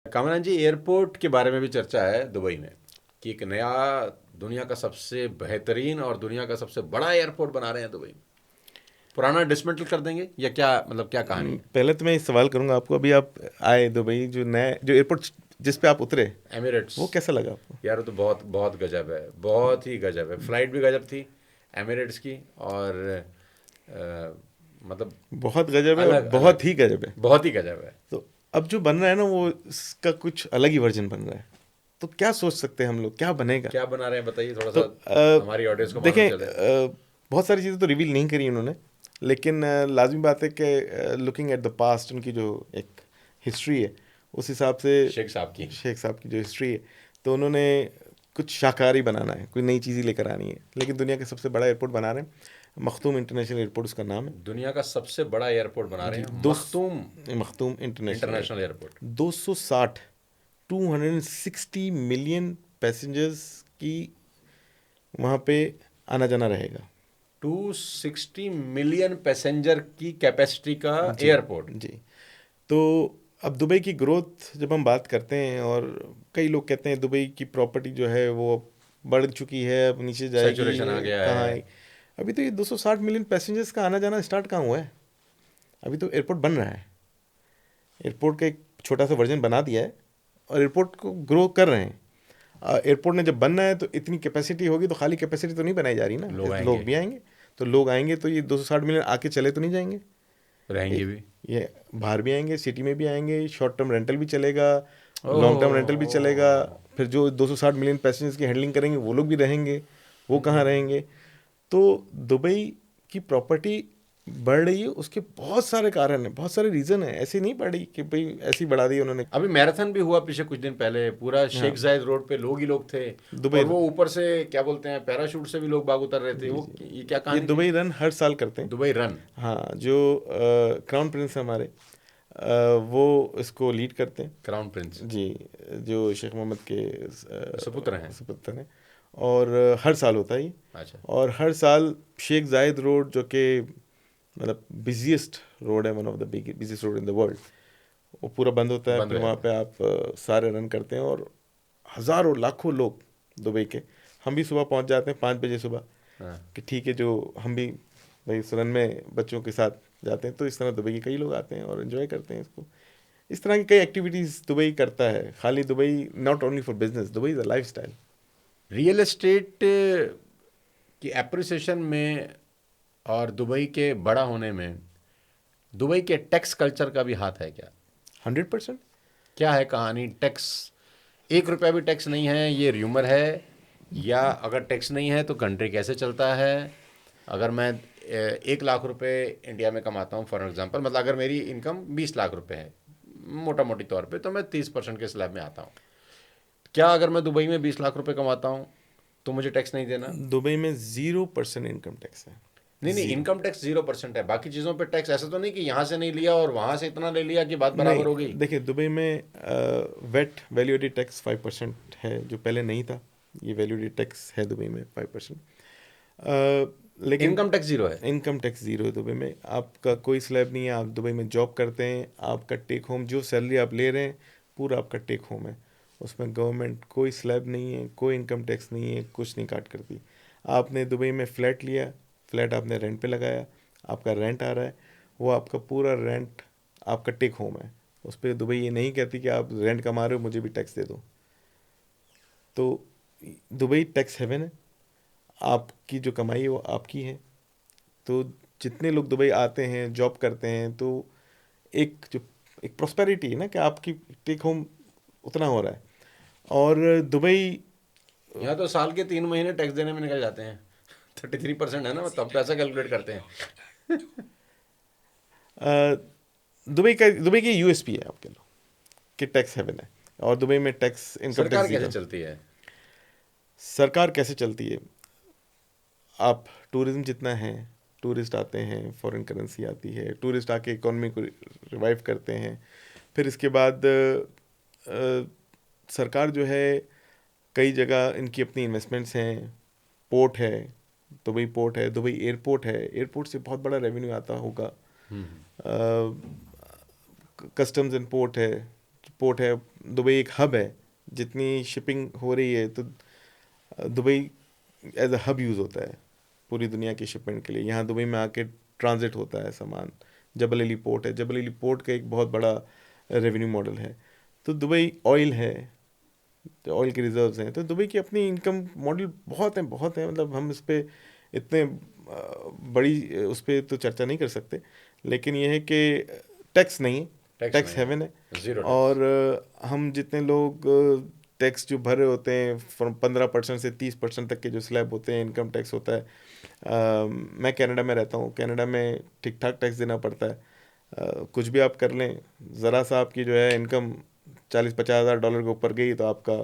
कामरान जी, airport के बारे में भी चर्चा है दुबई में कि एक नया दुनिया का सबसे बेहतरीन और दुनिया का सबसे बड़ा एयरपोर्ट बना रहे हैं दुबई में। पुराना डिसमेंटल कर देंगे या क्या, मतलब क्या कहानी है? पहले तो मैं ये सवाल करूंगा आपको, अभी आप आए दुबई, जो नया जो एयरपोर्ट जिस पे आप उतरे, एमिरेट्स। वो कैसा लगा आपको? यार वो तो बहुत बहुत गजब है, बहुत ही गजब है। फ्लाइट भी गजब थी एमिरेट्स की, और मतलब बहुत गजब है और अलग अलग, बहुत ही गजब है। बहुत ही गजब है। तो अब जो बन रहा है ना, वो इसका कुछ अलग ही वर्जन बन रहा है। तो क्या सोच सकते हैं हम लोग, क्या बनेगा? क्या बना रहे हैं बताइए थोड़ा तो सा, हमारी ऑडियंस को मालूम देखें, चले। बहुत सारी चीज़ें तो रिवील नहीं करी उन्होंने, लेकिन लाजमी बात है कि लुकिंग एट द पास्ट, उनकी जो एक हिस्ट्री है, उस हिसाब से शेख साहब की। शेख साहब की जो हिस्ट्री है, तो उन्होंने कुछ शाकाहार ही बनाना है, कोई नई चीज़ ही लेकर आनी है। लेकिन दुनिया का सबसे बड़ा एयरपोर्ट बना रहे हैं, मखदूम इंटरनेशनल एयरपोर्ट उसका नाम है। दुनिया का सबसे बड़ा एयरपोर्ट बना रहे जी, हैं, दो Makhdoom Makhdoom international international airport. Airport. 260 260 million passengers की वहाँ पे आना जाना रहेगा। 260 मिलियन पैसेंजर की कैपेसिटी का जी एयरपोर्ट। जी। तो अब दुबई की ग्रोथ जब हम बात करते हैं, और कई लोग कहते हैं दुबई की प्रॉपर्टी जो है वो बढ़ चुकी है, अब नीचे जाएगी, सैचुरेशन आ गया कहाँ है। आएगी? अभी तो ये 260 मिलियन पैसेंजर्स का आना जाना स्टार्ट कहाँ हुआ है? अभी तो एयरपोर्ट बन रहा है। एयरपोर्ट का एक छोटा सा वर्जन बना दिया है और एयरपोर्ट को ग्रो कर रहे हैं। एयरपोर्ट ने जब बनना है तो इतनी कैपेसिटी होगी, तो खाली कैपेसिटी तो नहीं बनाई जा रही ना, लोग लोग आएंगे, भी आएंगे। तो लोग आएंगे तो ये 260 मिलियन आके चले तो नहीं जाएंगे। रहेंगे ए- भी। ये बाहर भी आएंगे, सिटी में भी आएंगे, शॉर्ट टर्म रेंटल भी चलेगा, लॉन्ग टर्म रेंटल भी चलेगा। ओह। फिर जो 260 मिलियन पैसेंजर्स की हैंडलिंग करेंगे वो लोग भी रहेंगे। वो कहाँ रहेंगे? तो दुबई की प्रॉपर्टी बढ़ रही है, उसके बहुत सारे कारण हैं, बहुत सारे रीज़न हैं। ऐसे नहीं बढ़ी कि भाई ऐसे ही बढ़ा दी उन्होंने। अभी मैराथन भी हुआ पीछे कुछ दिन पहले, पूरा शेख हाँ, जायद रोड पे लोग ही लोग थे। दुबई, और वो ऊपर से क्या बोलते हैं, पैराशूट से भी लोग बाग उतर रहे थे। जी वो जी, ये क्या ये कहानी थी? दुबई रन हर साल करते हैं। Dubai run. हाँ, जो क्राउन प्रिंस है हमारे, वो इसको लीड करते हैं। क्राउन प्रिंस जी, जो शेख मोहम्मद के सुपुत्र हैं। सुपुत्र हैं। और हर साल होता है ये। अच्छा। और हर साल शेख जायद रोड, जो कि मतलब बिजिएस्ट रोड है, one of the busiest road in the world, वो पूरा बंद होता है। बंद फिर हो वहाँ जाता पे आप सारे रन करते हैं, और हज़ारों लाखों लोग दुबई के, हम भी सुबह पहुँच जाते हैं 5 बजे सुबह, है। हाँ। कि ठीक है, जो हम भी भाई इस रन में बच्चों के साथ जाते हैं। तो इस तरह दुबई के कई लोग आते हैं और एंजॉय करते हैं इसको। इस तरह की कई एक्टिविटीज़ दुबई करता है। खाली Dubai not only for business, Dubai is a life style. Real estate की एप्रिसिएशन में और दुबई के बड़ा होने में दुबई के टैक्स कल्चर का भी हाथ है क्या? 100%। क्या है कहानी? टैक्स, 1 रुपया भी टैक्स नहीं है, ये र्यूमर है? या अगर टैक्स नहीं है तो कंट्री कैसे चलता है? अगर मैं 1 लाख रुपए इंडिया में कमाता हूँ फॉर एग्जांपल, मतलब अगर मेरी इनकम 20 लाख रुपए है मोटा मोटी तौर पे, तो मैं 30% के स्लैब में आता हूँ। क्या अगर मैं दुबई में 20 लाख रुपए कमाता हूँ तो मुझे टैक्स नहीं देना? दुबई में 0% इनकम टैक्स है। नहीं नहीं, ज़ीरो। इनकम टैक्स 0% है, बाकी चीज़ों पे टैक्स। ऐसा तो नहीं कि यहाँ से नहीं लिया और वहाँ से इतना ले लिया कि बात नहीं, बराबर हो गई। देखिए, दुबई में वेट वैल्यू एडेड टैक्स 5% है, जो पहले नहीं था। ये वैल्यू एडेड टैक्स है दुबई में 5%। लेकिन इनकम टैक्स 0 है। इनकम टैक्स ज़ीरो है दुबई में। आपका कोई स्लैब नहीं है। आप दुबई में जॉब करते हैं, आपका टेक होम, जो सैलरी आप ले रहे हैं, पूरा आपका टेक होम है। उसमें गवर्नमेंट कोई स्लैब नहीं है, कोई इनकम टैक्स नहीं है, कुछ नहीं काट करती। आपने दुबई में फ्लैट लिया, फ्लैट आपने रेंट पे लगाया, आपका रेंट आ रहा है, वो आपका पूरा रेंट आपका टेक होम है। उस पर दुबई ये नहीं कहती कि आप रेंट कमा रहे हो, मुझे भी टैक्स दे दो। तो दुबई टैक्स हेवन है। आपकी जो कमाई है वो आपकी है। तो जितने लोग दुबई आते हैं, जॉब करते हैं, तो एक जो एक प्रॉस्पेरिटी है ना, कि आपकी टेक होम उतना हो रहा है। और दुबई, यहाँ तो साल के 3 महीने टैक्स देने में निकल जाते हैं। 33% है ना, तब पैसा कैलकुलेट करते हैं। अ, दुबई की यूएसपी है आपके लो, कि टैक्स हेवन है। और दुबई में टैक्स, इनकम टैक्स सरकार कैसे ज़ीरो। चलती है? सरकार कैसे चलती है? आप टूरिज्म जितना है, टूरिस्ट आते हैं, फॉरेन करेंसी आती है, टूरिस्ट आके इकोनॉमी को रिवाइव करते हैं। फिर इसके बाद सरकार जो है, कई जगह इनकी अपनी इन्वेस्टमेंट्स हैं। पोर्ट है, दुबई पोर्ट है, दुबई एयरपोर्ट है, एयरपोर्ट से बहुत बड़ा रेवेन्यू आता होगा। हम्म। कस्टम्स एंड पोर्ट है, पोर्ट है, दुबई एक हब है, जितनी शिपिंग हो रही है तो Dubai as a hub use होता है पूरी दुनिया की शिपमेंट के लिए। यहाँ दुबई में आके ट्रांजिट होता है सामान। जबल अली पोर्ट है, जबल अली पोर्ट का एक बहुत बड़ा रेवेन्यू मॉडल है। तो दुबई ऑयल है, तो ऑयल के रिजर्व्स हैं, तो दुबई की अपनी इनकम मॉडल बहुत हैं, मतलब हम इस पे इतने बड़ी उस पर तो चर्चा नहीं कर सकते, लेकिन ये है कि टैक्स नहीं है, टैक्स टैक्स नहीं हेवन है। है, जीरो और टैक्स। हम जितने लोग टैक्स जो भर रहे होते हैं, फ्रॉम 15% से 30% तक के जो स्लैब होते हैं, इनकम टैक्स होता है। मैं कनाडा में रहता हूँ, कनाडा में ठीक ठाक टैक्स देना पड़ता है। कुछ भी आप कर लें, ज़रा सा आपकी जो है इनकम 40-50 हज़ार डॉलर के ऊपर गई तो आपका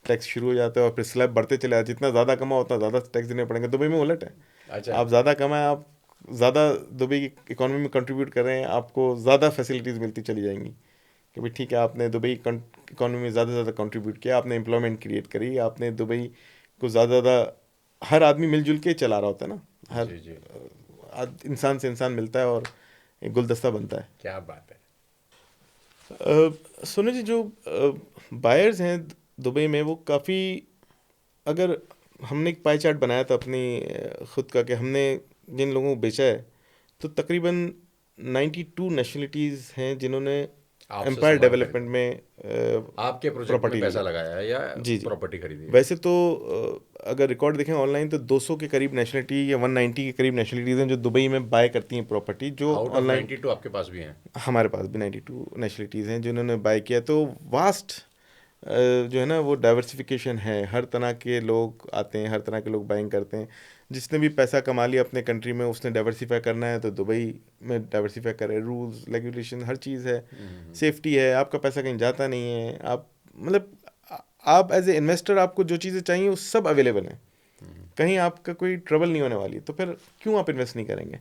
टैक्स शुरू हो जाता है, और फिर स्लैब बढ़ते चले जाते, जितना ज़्यादा कमाओ उतना ज़्यादा टैक्स देने पड़ेंगे। दुबई में उलट है, अच्छा। आप ज़्यादा कमाएं, आप ज़्यादा दुबई की इकोनॉमी में कंट्रीब्यूट कर रहे हैं, आपको ज़्यादा फैसिलिटीज़ मिलती चली जाएंगी कि भाई ठीक है, आपने दुबई इकोनॉमी में ज़्यादा से ज़्यादा कंट्रीब्यूट किया, आपने एम्प्लॉयमेंट क्रिएट करी, आपने दुबई को ज़्यादा ज़्यादा, हर आदमी मिलजुल के चला रहा होता है ना, हर जी जी, इंसान से इंसान मिलता है और एक गुलदस्ता बनता है। क्या बात है। सोनू जी, जो बायर्स हैं दुबई में, वो काफ़ी, अगर हमने एक पाई चार्ट बनाया था अपनी खुद का, कि हमने जिन लोगों को बेचा है, तो तकरीबन 92 नेशनलिटीज़ हैं जिन्होंने आपसे एम्पायर सामान डेवलपमेंट खरीदा, में आपके प्रोजेक्ट में प्रॉपर्टी ली पैसा है। लगाया है या जी जी। प्रॉपर्टी खरीदी है? वैसे तो अगर रिकॉर्ड देखें ऑनलाइन तो 200 के करीब नेशनलिटी या 190 के करीब नेशनलिटीज़ हैं जो दुबई में बाय करती हैं प्रॉपर्टी, जो आउट ऑफ ऑनलाइन। 92 आपके पास भी हैं? हमारे पास भी 92 नेशनलिटीज़ हैं जिन्होंने बाय किया। तो वास्ट जो है ना, वो डाइवर्सिफिकेशन है, हर तरह के लोग आते हैं, हर तरह के लोग बाइंग करते हैं। जिसने भी पैसा कमा लिया अपने कंट्री में, उसने डाइवर्सिफाई करना है तो दुबई में डाइवर्सिफाई करे। रूल्स रेगुलेशन हर चीज़ है, सेफ्टी है, आपका पैसा कहीं जाता नहीं है, आप मतलब आप एज ए इन्वेस्टर, आपको जो चीज़ें चाहिए वो सब अवेलेबल हैं, कहीं आपका कोई ट्रबल नहीं होने वाली, तो फिर क्यों आप इन्वेस्ट नहीं करेंगे।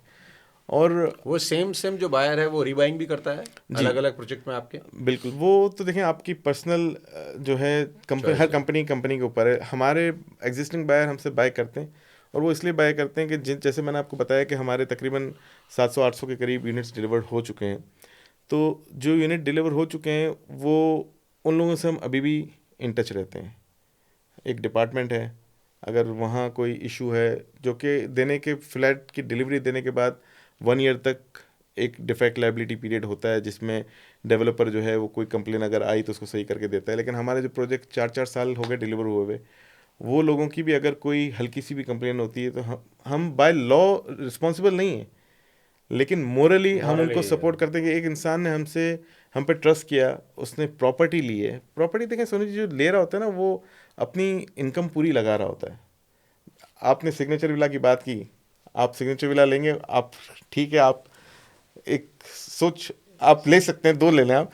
और वो सेम सेम जो बायर है वो रीबाइंग भी करता है जी अलग अलग प्रोजेक्ट में आपके? बिल्कुल, वो तो देखें आपकी पर्सनल जो है कंपनी, चॉइस हर है। कंपनी के ऊपर है। हमारे एग्जिस्टिंग बायर हमसे बाय करते हैं, और वो इसलिए बाय करते हैं कि जैसे मैंने आपको बताया कि हमारे तकरीबन 700-800 के करीब यूनिट्स डिलीवर्ड हो चुके हैं। तो जो यूनिट डिलीवर हो चुके हैं, वो उन लोगों से हम अभी भी इन टच रहते हैं। एक डिपार्टमेंट है, अगर वहाँ कोई इशू है, जो कि देने के फ्लैट की डिलीवरी देने के बाद 1 ईयर तक एक डिफेक्ट लाइबिलिटी पीरियड होता है, जिसमें डेवलपर जो है वो कोई कंप्लेन अगर आई तो उसको सही करके देता है। लेकिन हमारे जो प्रोजेक्ट 4-4 साल हो गए डिलीवर हुए हुए, वो लोगों की भी अगर कोई हल्की सी भी कंप्लेन होती है तो हम बाय लॉ रिस्पॉन्सिबल नहीं है, लेकिन मोरली हम मॉरली उनको सपोर्ट करते हैं कि एक इंसान ने हम पे ट्रस्ट किया, उसने प्रॉपर्टी ली है। प्रॉपर्टी देखें सोनी जी, जो ले रहा होता है ना, वो अपनी इनकम पूरी लगा रहा होता है। आपने सिग्नेचर विला की बात की, आप सिग्नेचर विला लेंगे, आप ठीक है, आप एक सोच आप ले सकते हैं, 2 ले लें आप,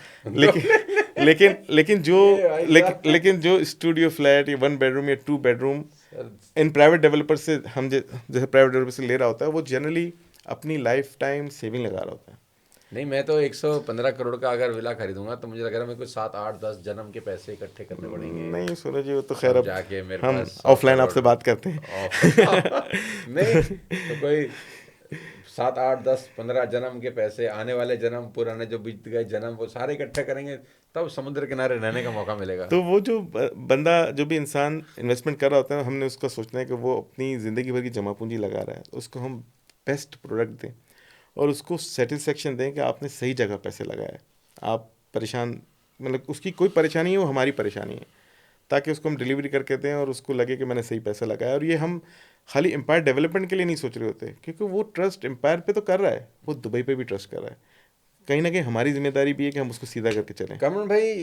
लेकिन लेकिन जो ये भाई साहब। लेकिन जो स्टूडियो फ्लैट या 1 बेडरूम या 2 बेडरूम इन प्राइवेट डेवलपर से, हम जैसे प्राइवेट डेवलपर से ले रहा होता है, वो जनरली अपनी लाइफ टाइम सेविंग लगा रहा होता है। नहीं, मैं तो 115 करोड़ का अगर विला खरीदूंगा तो मुझे लग रहा है मेरे को 7 8 10 जन्म के पैसे इकट्ठे करने पड़ेंगे, नहीं सूरज जी, वो तो खैर तब अब जाके मेरे हम पास 100 ऑफलाइन करोड़ आपसे बात करते हैं। ऑफ नहीं तो कोई 7 8 10 15 जन्म के पैसे, आने वाले जन्म, पुराने जो बीत गए जन्म, वो सारे इकट्ठे करेंगे तब समुद्र किनारे रहने का मौका मिलेगा। तो वो जो बंदा, जो भी इंसान इन्वेस्टमेंट कर रहा होता है, हमने उसका सोचना है कि वो अपनी ज़िंदगी भर की जमा पूंजी लगा रहा है, उसको हम बेस्ट प्रोडक्ट दें और उसको सेटिस्फेक्शन दें कि आपने सही जगह पैसे लगाए। आप परेशान, मतलब उसकी कोई परेशानी है, वो हमारी परेशानी है, ताकि उसको हम डिलीवरी करके दें और उसको लगे कि मैंने सही पैसा लगाया। और ये हम खाली एम्पायर डेवलपमेंट के लिए नहीं सोच रहे होते, क्योंकि वो ट्रस्ट एम्पायर पे तो कर रहा है, वो दुबई पे भी ट्रस्ट कर रहा है। कहीं ना कहीं हमारी जिम्मेदारी भी है कि हम उसको सीधा करके चलें। कमल भाई,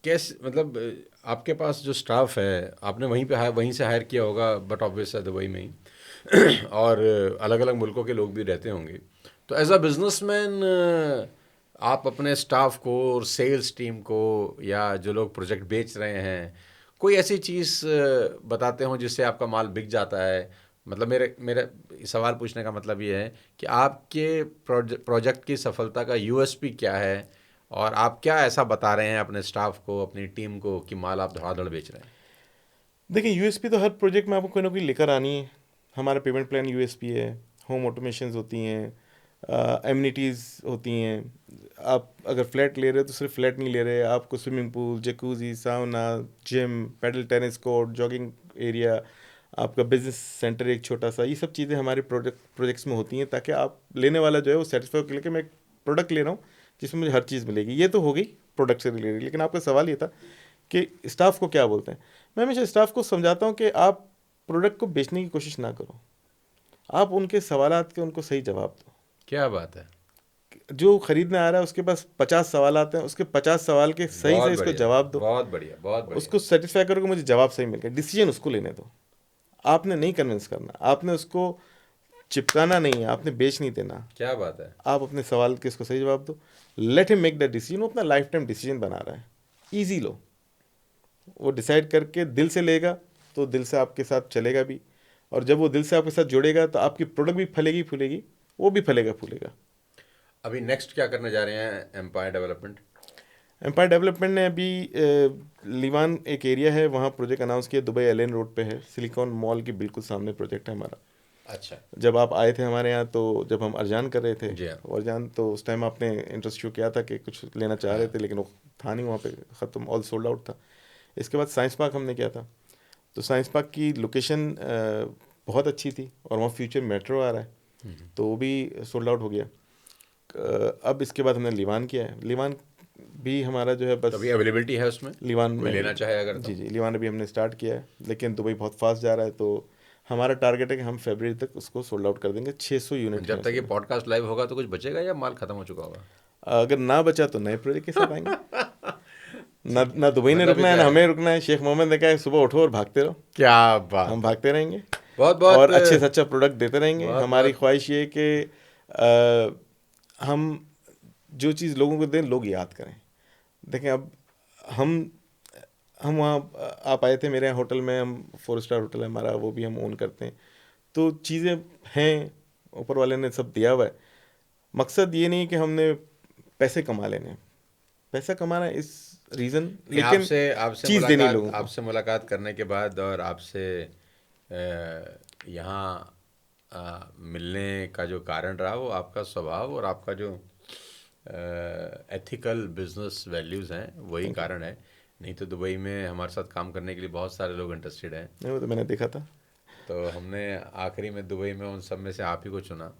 कैसे मतलब आपके पास जो स्टाफ है आपने वहीं पे वहीं से हायर किया होगा, बट ऑब्वियस है दुबई में ही और अलग अलग मुल्कों के लोग भी रहते होंगे, तो एज अ बिजनेसमैन आप अपने स्टाफ को और सेल्स टीम को या जो लोग प्रोजेक्ट बेच रहे हैं, कोई ऐसी चीज़ बताते हो जिससे आपका माल बिक जाता है? मतलब मेरे मेरे सवाल पूछने का मतलब ये है कि आपके प्रोजेक्ट की सफलता का यूएसपी क्या है, और आप क्या ऐसा बता रहे हैं अपने स्टाफ को, अपनी टीम को, कि माल आप धड़ाधड़ बेच रहे हैं? देखिए, यूएसपी तो हर प्रोजेक्ट में आपको कोई ना कोई लेकर आनी है। हमारा पेमेंट प्लान यूएसपी है, होम ऑटोमेशंस होती हैं, एमिनिटीज़ होती हैं। आप अगर फ्लैट ले रहे हो तो सिर्फ फ्लैट नहीं ले रहे, आपको swimming pool, jacuzzi, sauna, gym, paddle tennis court, jogging area, आपका बिजनेस सेंटर एक छोटा सा, ये सब चीज़ें हमारे प्रोजेक्ट्स में होती हैं, ताकि आप लेने वाला जो है वो सेटिस्फाई हो कि मैं एक प्रोडक्ट ले रहा हूँ जिसमें मुझे हर चीज़ मिलेगी। ये तो हो गई प्रोडक्ट से रिलेटेड, लेकिन आपका सवाल ये था कि स्टाफ को क्या बोलते हैं। मैं हमेशा स्टाफ को समझाता हूँ कि आप प्रोडक्ट को बेचने की कोशिश ना करो, आप उनके सवालात के उनको सही जवाब दो। क्या बात है, जो खरीदने आ रहा है उसके पास 50 सवाल आते हैं, उसके 50 सवाल के सही बहुत से उसको बढ़िया, जवाब दो। बहुत बढ़िया, बहुत बढ़िया। उसको सेटिस्फाई करो कि मुझे जवाब सही मिल गया, डिसीजन उसको लेने दो। आपने नहीं कन्विंस करना, आपने उसको चिपकाना नहीं है, आपने बेच नहीं देना। क्या बात है। आप अपने सवाल के उसको सही जवाब दो, let him make the decision. वो अपना लाइफ टाइम डिसीजन बना रहा है, ईजी लो। वो डिसाइड करके दिल से लेगा तो दिल से आपके साथ चलेगा भी, और जब वो दिल से आपके साथ जुड़ेगा तो आपकी प्रोडक्ट भी फलेगी फूलेगी, वो भी फलेगा फूलेगा। अभी नेक्स्ट क्या करने जा रहे हैं एम्पायर डेवलपमेंट? एम्पायर डेवलपमेंट ने अभी लीवान एक एरिया है वहाँ प्रोजेक्ट अनाउंस किया, दुबई एलेन रोड पे है, सिलिकॉन मॉल के बिल्कुल सामने प्रोजेक्ट है हमारा। अच्छा। जब आप आए थे हमारे यहाँ, तो जब हम अर्जान कर रहे थे, जी हाँ। अर्जान, तो उस टाइम आपने इंटरेस्ट शो किया था कि कुछ लेना चाह रहे थे, लेकिन वो था नहीं वहाँ पे, ख़त्म, ऑल सोल्ड आउट था। इसके बाद साइंस पार्क हमने किया था, तो साइंस पार्क की लोकेशन बहुत अच्छी थी, और वहाँ फ्यूचर मेट्रो आ रहा है, तो वो भी सोल्ड आउट हो गया। अब इसके बाद हमने लीवान किया है। लीवान भी हमारा जो है बस तो अभी अवेलेबिलिटी है उसमें, लीवान कोई में, लेना चाहे अगर तो? जी जी, लीवान अभी हमने स्टार्ट किया है, लेकिन दुबई बहुत फास्ट जा रहा है, तो हमारा टारगेट है कि हम फरवरी तक उसको सोल्ड आउट कर देंगे 600 यूनिट। जब तक ये पॉडकास्ट लाइव होगा तो कुछ बचेगा या माल खत्म हो चुका होगा? अगर ना बचा तो नए प्रोजेक्ट के साथ आएंगे। ना दुबई ने मतलब रुकना है, ना हमें रुकना है। शेख मोहम्मद ने कहा है सुबह उठो और भागते रहो, क्या बात, हम भागते रहेंगे बहुत बहुत और अच्छे से अच्छा प्रोडक्ट देते रहेंगे। बहुत हमारी बहुत ख्वाहिश ये है कि हम जो चीज़ लोगों को दें लोग याद करें। देखें, अब हम वहाँ, आप आए थे मेरे यहाँ होटल में, हम 4 स्टार होटल है हमारा, वो भी हम ओन करते हैं, तो चीज़ें हैं, ऊपर वाले ने सब दिया हुआ है। मकसद ये नहीं कि हमने पैसे कमा लेने हैं, पैसा कमाना इस रीज़न, लेकिन आपसे चीज़ देनी मुलाकात लोगों को। आपसे मुलाकात करने के बाद और आपसे यहाँ मिलने का जो कारण रहा वो आपका स्वभाव और आपका जो एथिकल बिजनेस वैल्यूज़ हैं, वही थैंक यू। कारण है। नहीं तो दुबई में हमारे साथ काम करने के लिए बहुत सारे लोग इंटरेस्टेड हैं। नहीं, वो तो मैंने देखा था। तो हमने आखिरी में दुबई में उन सब में से आप ही को चुना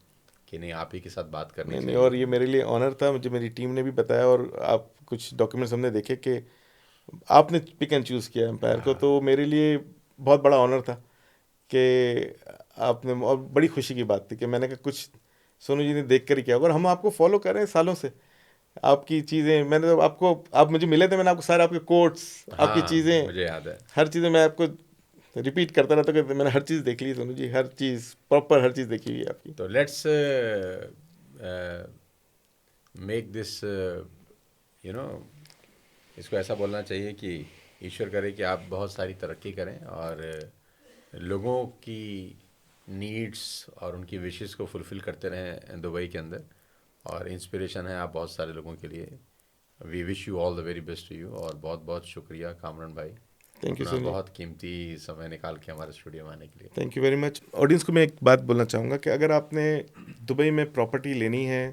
कि नहीं, आप ही के साथ बात करनी नहीं नहीं, चाहिए। और ये मेरे लिए ऑनर था, मुझे मेरी टीम ने भी बताया, और आप कुछ डॉक्यूमेंट्स हमने देखे कि आपने पिक एंड चूज़ किया एम्पायर को, तो मेरे लिए बहुत बड़ा ऑनर था कि आपने, और बड़ी खुशी की बात थी कि मैंने कहा कुछ सोनू जी ने देख कर ही किया होगा, और हम आपको फॉलो कर रहे हैं सालों से। आपकी चीज़ें मैंने तो आपको, आप मुझे मिले थे, मैंने आपको सारे आपके कोट्स, आपकी हाँ, चीज़ें, मुझे याद है। हर चीज़ें मैं आपको रिपीट करता रहता कि मैंने हर चीज़ देख ली सोनू जी, हर चीज़ प्रॉपर, हर चीज़ देखी हुई है आपकी। तो let's make this, you know, इसको ऐसा बोलना चाहिए कि ईश्वर करे कि आप बहुत सारी तरक्की करें और लोगों की नीड्स और उनकी विशेस को फुलफ़िल करते रहें दुबई के अंदर, और इंस्पिरेशन है आप बहुत सारे लोगों के लिए। We wish you all the very best to you, और बहुत बहुत शुक्रिया कामरान भाई, थैंक यू अपना सोनू। बहुत कीमती समय निकाल के हमारे स्टूडियो में आने के लिए। Thank you very much. Audience को मैं एक बात बोलना चाहूँगा कि अगर आपने दुबई में प्रॉपर्टी लेनी है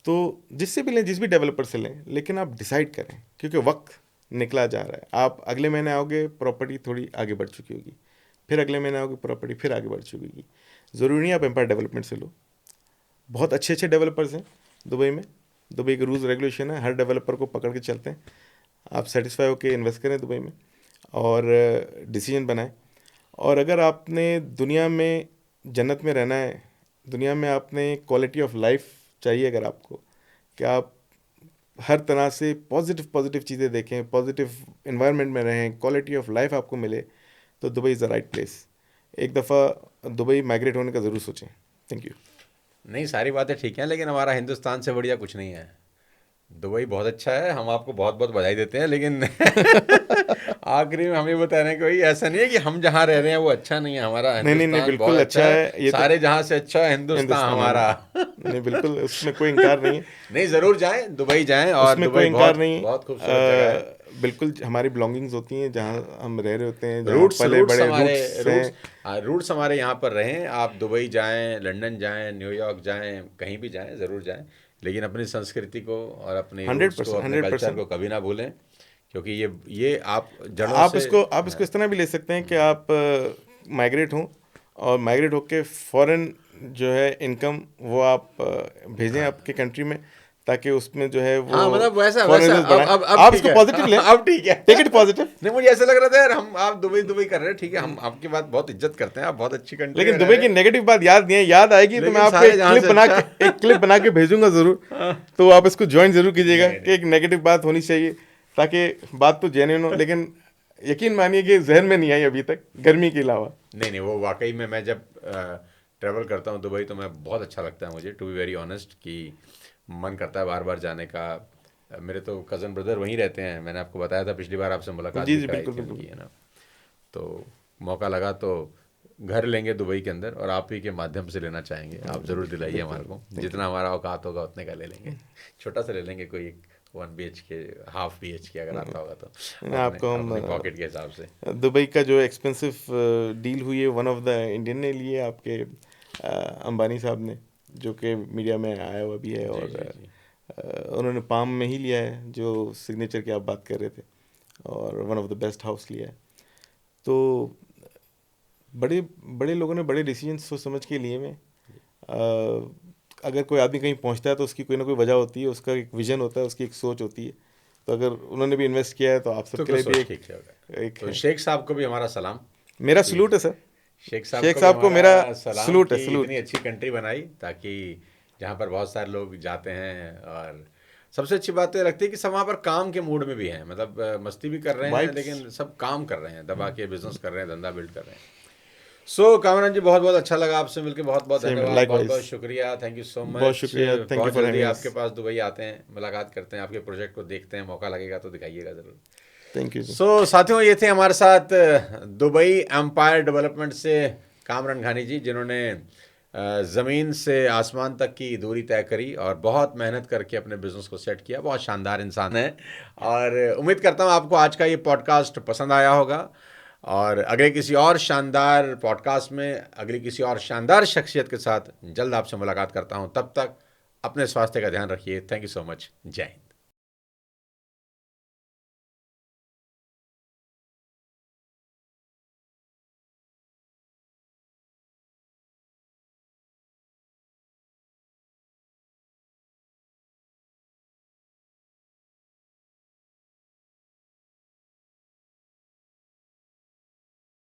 तो जिससे भी लें, जिस भी डेवलपर से लें, लेकिन आप डिसाइड करें, क्योंकि वक्त निकला जा रहा है। आप अगले महीने आओगे, प्रॉपर्टी थोड़ी आगे बढ़ चुकी होगी, फिर अगले महीने आओगे, प्रॉपर्टी फिर आगे बढ़ चुकी होगी। ज़रूरी नहीं आप एम्पायर डेवलपमेंट से लो, बहुत अच्छे अच्छे डेवलपर्स हैं दुबई में। दुबई के रूल्स रेगुलेशन है, हर डेवलपर को पकड़ के चलते हैं। आप सेटिस्फाई होकर इन्वेस्ट करें दुबई में और डिसीजन बनाएं। और अगर आपने दुनिया में जन्नत में रहना है, दुनिया में आपने क्वालिटी ऑफ लाइफ चाहिए, अगर आपको कि आप हर तरह से पॉजिटिव चीज़ें देखें, पॉजिटिव इन्वायरमेंट में रहें, क्वालिटी ऑफ लाइफ आपको मिले, तो Dubai is the right place. एक दफ़ा दुबई माइग्रेट होने का ज़रूर सोचें। Thank you. नहीं, सारी बातें ठीक हैं, लेकिन हमारा हिंदुस्तान से बढ़िया कुछ नहीं है। दुबई बहुत अच्छा है, हम आपको बहुत बहुत बधाई देते हैं, लेकिन आखिरी में हम ये बता रहे हैं कि भाई ऐसा नहीं है कि हम जहाँ रह रहे हैं वो अच्छा नहीं है। हमारा नहीं नहीं नहीं, हिंदुस्तान बहुत बिल्कुल अच्छा अच्छा है है, ये तो। सारे जहाँ से अच्छा है हिंदुस्तान हिंदुस्तान हमारा। नहीं, बिल्कुल उसमें कोई इनकार नहीं है। नहीं, ज़रूर जाएं, दुबई जाएं, और उसमें कोई दुबई इनकार बहुत नहीं। बहुत खूबसूरत जगह है। बिल्कुल हमारी बिलोंगिंग्स होती हैं, जहाँ हम रह रहे होते हैं, जहाँ रूट्स पले रूट्स बड़े हमारे रूट्स रूट्स हैं। रूट्स हमारे यहाँ पर रहें। आप दुबई जाएं, लंदन जाएं, न्यूयॉर्क जाएं, कहीं भी जाएं, ज़रूर जाएं, लेकिन अपनी संस्कृति को और अपने रूट्स को, 100%, अपने कल्चर 100%। को कभी ना भूलें, क्योंकि ये आप जड़ों से। आप इसको इस तरह भी ले सकते हैं कि आप माइग्रेट हों, और माइग्रेट होके फॉरेन जो है इनकम वो आप भेजें आपके कंट्री में, ताकि उसमें जो है वो हाँ, मतलब वैसा फॉरेन वैसा बिजनेस बढ़ाएं। अब आप ठीक इसको है। पॉजिटिव लें, अब ठीक है। Take it positive. नहीं, मुझे ऐसा लग रहा था यार, हम आप दुबई दुबई कर रहे हैं, ठीक है, हम आपकी बात बहुत इज्जत करते हैं, आप बहुत अच्छी कंट्री में लेकिन रह दुबई रहे की हैं, नेगेटिव बात याद नहीं है, याद आएगी तो मैं लेकिन आपको सारे जहां से अच्छा। एक क्लिप बना के भेजूंगा जरूर। तो आप इसको ज्वाइन जरूर कीजिएगा नहीं, कि एक नेगेटिव बात होनी चाहिए, ताकि बात तो जेन्युइन हो, लेकिन यकीन मानिए कि जहन में नहीं आई अभी तक, गर्मी के अलावा। नहीं नहीं, वो वाकई में मैं जब ट्रैवल करता हूँ दुबई, तो मैं बहुत अच्छा लगता है मुझे, टू बी वेरी ऑनेस्ट, कि मन करता है बार बार जाने का। मेरे तो कज़न ब्रदर वहीं रहते हैं, मैंने आपको बताया था पिछली बार, आपसे मुलाकात जी भी जी, कराई बिल्कुल थी बिल्कुल। उनकी, है ना। तो मौका लगा तो घर लेंगे दुबई के अंदर, और आप ही के माध्यम से लेना चाहेंगे, आप ज़रूर दिलाइए हमारे को, जितना हमारा औकात होगा उतने का ले लेंगे, छोटा सा ले लेंगे, कोई 1 BHK, हाफ BHK अगर आता होगा तो, आपको हम अपनी पॉकेट के हिसाब से। दुबई का जो एक्सपेंसिव डील हुई है, वन ऑफ द इंडियन ने लिए, आपके अंबानी साहब ने, जो कि मीडिया में आया हुआ भी है, जी और जी जी। उन्होंने पाम में ही लिया है, जो सिग्नेचर की आप बात कर रहे थे, और one of the best house लिया है। तो बड़े बड़े लोगों ने बड़े डिसीजन सोच समझ के लिए में, अगर कोई आदमी कहीं पहुंचता है तो उसकी कोई ना कोई वजह होती है, उसका एक विजन होता है, उसकी एक सोच होती है। तो अगर उन्होंने भी इन्वेस्ट किया है तो आप तो सबके लिए भी सोच ठीक होगा। एक तो है। शेख साहब को भी हमारा सलाम, मेरा कि सलूट है सर, शेख साहब शेख को भी साहब को मेरा हमारा सलाम, सलूट है, कि इतनी सलूट। अच्छी कंट्री बनाई, ताकि जहाँ पर बहुत सारे लोग जाते हैं, और सबसे अच्छी बात तो ये लगती है कि सब वहाँ पर काम के मूड में भी हैं, मतलब मस्ती भी कर रहे हैं, वाइब्स। लेकिन सब काम कर रहे हैं, दबा के बिजनेस कर रहे हैं, धंधा बिल्ड कर रहे हैं। कामरान जी, बहुत बहुत अच्छा लगा आपसे मिलकर, बहुत बहुत सेम धन्यवाद, बहुत लाइकवाइज। बहुत शुक्रिया, थैंक यू सो बहुत मच। शुक्रिया, थैंक यू बहुत फॉर जल्दी हैविंग आपके अस। पास दुबई आते हैं, मुलाकात करते हैं, आपके प्रोजेक्ट को देखते हैं, मौका लगेगा तो दिखाइएगा ज़रूर। थैंक यू जी। साथियों, ये थे हमारे साथ दुबई एम्पायर डेवलपमेंट से कामरान घानी जी, जिन्होंने ज़मीन से आसमान तक की दूरी तय करी और बहुत मेहनत करके अपने बिजनेस को सेट किया। बहुत शानदार इंसान है, और उम्मीद करता हूँ आपको आज का ये पॉडकास्ट पसंद आया होगा, और अगले किसी और शानदार पॉडकास्ट में अगली किसी और शानदार शख्सियत के साथ जल्द आपसे मुलाकात करता हूँ। तब तक अपने स्वास्थ्य का ध्यान रखिए। Thank you so much. जय हिंद।